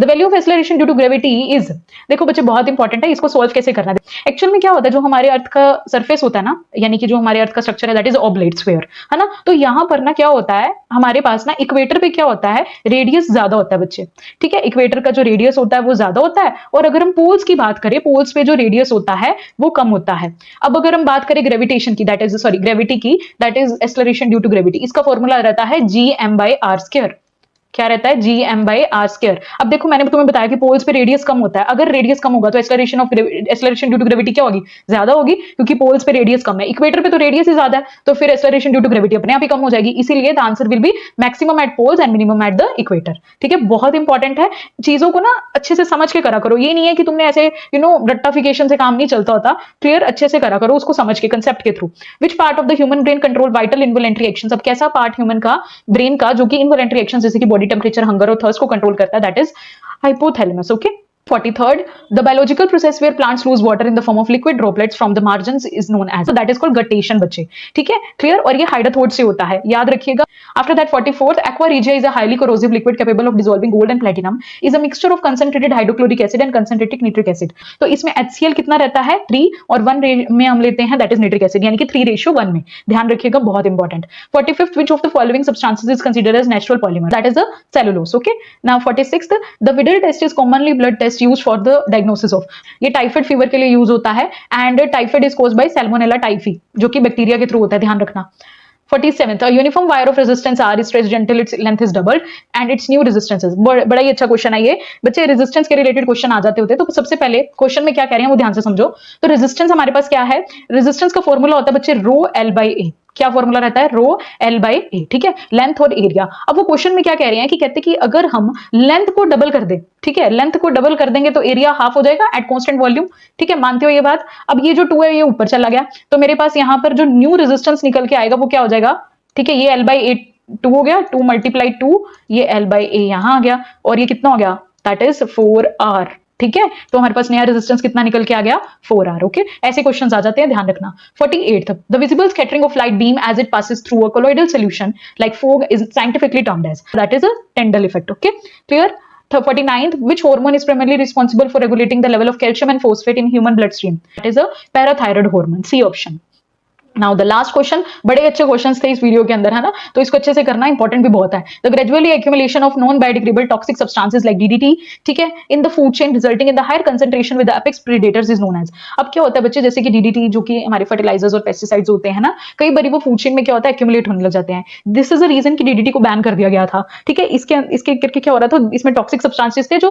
The value of acceleration due to gravity is, देखो बच्चे बहुत इंपॉर्टेंट है, इसको सोल्व कैसे करना है। एक्चुअल में क्या होता है, जो हमारे अर्थ का सरफेस होता है ना, यानी कि जो हमारे अर्थ का स्ट्रक्चर है दैट इज ऑब्लेट स्फीयर, है ना। तो यहाँ पर ना क्या होता है, हमारे पास ना इक्वेटर पे क्या होता है, रेडियस ज्यादा होता है बच्चे, ठीक है। इक्वेटर का जो रेडियस होता है वो ज्यादा होता है, और अगर हम पोल्स की बात करें, पोल्स पे जो रेडियस होता है वो कम होता है। अब अगर हम बात करें ग्रेविटेशन की, दैट इज सॉरी ग्रेविटी की, that is acceleration due to gravity, इसका फॉर्मूला रहता है Gm/r²। क्या रहता है, Gm/r²। अब देखो मैंने तुम्हें बताया कि पोल्स पे रेडियस कम होता है, अगर रेडियस कम होगा तो एक्सेलरेशन ड्यू टू ग्रेविटी क्या होगी, ज्यादा होगी, क्योंकि पोल्स पे रेडियस कम है। इक्वेटर पे तो रेडियस ही ज्यादा है, तो फिर एक्सेलरेशन ड्यू टू ग्रेविटी अपने आप ही कम हो जाएगी। इसीलिए the answer will be maximum at poles and minimum at the equator, ठीक है। बहुत इंपॉर्टेंट है, चीजों को ना अच्छे से समझ के करा करो। ये नहीं है कि तुमने ऐसे रट्टाफिकेशन से काम नहीं चलता होता, क्लियर, अच्छे से करा करो उसको समझ के, कंसेप्ट के through. Which part of the human brain control vital involuntary actions, अब कैसा पार्ट ह्यूमन का ब्रेन का जो कि इनवॉलेंटरी एक्शंस जैसे कि बॉडी टेम्परेचर, हंगर और थर्स्ट को कंट्रोल करता है, that is hypothalamus, okay. 43rd, the biological process where plants lose water in the form of liquid droplets from the margins is known as, so that is called guttation बच्चे, ठीक है, clear. और ये हाइड्रोथोड से होता है, याद रखिएगा। After that 44th, aqua regia is a highly corrosive liquid capable of dissolving gold and platinum, is a mixture of concentrated hydrochloric acid and concentrated nitric acid। तो इसमें HCl कितना रहता है, 3, और 1 में हम लेते हैं दैट इज निट्रिक एसिड, यानी कि 3:1 में, ध्यान रखिएगा, बहुत important. 45th, which of the following substances is considered as natural polymer, that is the cellulose, okay। Now 46th, the Widal test is commonly blood test used for the diagnosis of, ये typhoid fever के लिए use होता है, and typhoid is caused by Salmonella typhi, जो कि bacteria के through होता है, ध्यान रखना। 47th, a uniform wire of resistance R is stretched until its length is doubled and its new resistance is, बड़ा ही अच्छा क्वेश्चन है ये बच्चे, रेजिस्टेंस के रिलेटेड क्वेश्चन आ जाते होते हैं। तो सबसे पहले क्वेश्चन में क्या कह रहे हैं वो ध्यान से समझो। तो रेजिस्टेंस हमारे पास क्या है, रेजिस्टेंस का फॉर्मूला होता है बच्चे ρl/a, क्या फॉर्मूला रहता है, ρl/a, ठीक है, लेंथ और एरिया। अब वो क्वेश्चन में क्या कह रहे हैं कि कहते हैं कि अगर हम लेंथ को डबल कर दें, ठीक है, लेंथ को डबल कर देंगे तो एरिया हाफ हो जाएगा एट कांस्टेंट वॉल्यूम, ठीक है, मानते हो ये बात। अब ये जो 2 है ये ऊपर चला गया, तो मेरे पास यहाँ पर जो न्यू रेजिस्टेंस निकल के आएगा वो क्या हो जाएगा, ठीक है, ये l/a 2 हो गया, 2 × 2, ये l/a यहां आ गया, और ये कितना हो गया, दैट इज 4r, ठीक है। तो हमारे पास नया रेजिस्टेंस कितना निकल के आ गया, 4r, ओके। ऐसे क्वेश्चंस आ जाते हैं, ध्यान रखना। 48th, the visible scattering of light beam as it passes through a colloidal solution like fog is scientifically termed as, that is a Tyndall effect, okay, clear. 49th, which hormone is primarily responsible for regulating the level of calcium and phosphate in human bloodstream, that is a parathyroid hormone, C option। Now the last question, बड़े अच्छे questions थे इस video के अंदर, है ना, तो इसको अच्छे से करना इंपॉर्टेंट भी बहुत है। The gradually accumulation of non biodegradable toxic substances like DDT, ठीक है, in the food chain resulting in the higher concentration with the apex predators is known as. अब क्या होता है बच्चे, जैसे कि DDT जो कि हमारे फर्टिलाइजर्स और पेस्टिसाइड्स होते हैं ना, कई बार वो फूड चेन में क्या होता है, एक्यूमुलेट होने लग जाते हैं। दिस इज द रीजन कि DDT को बैन कर दिया गया था, ठीक है। इसके करके क्या हो रहा था, इसमें टॉक्सिक सब्सटेंसेस थे जो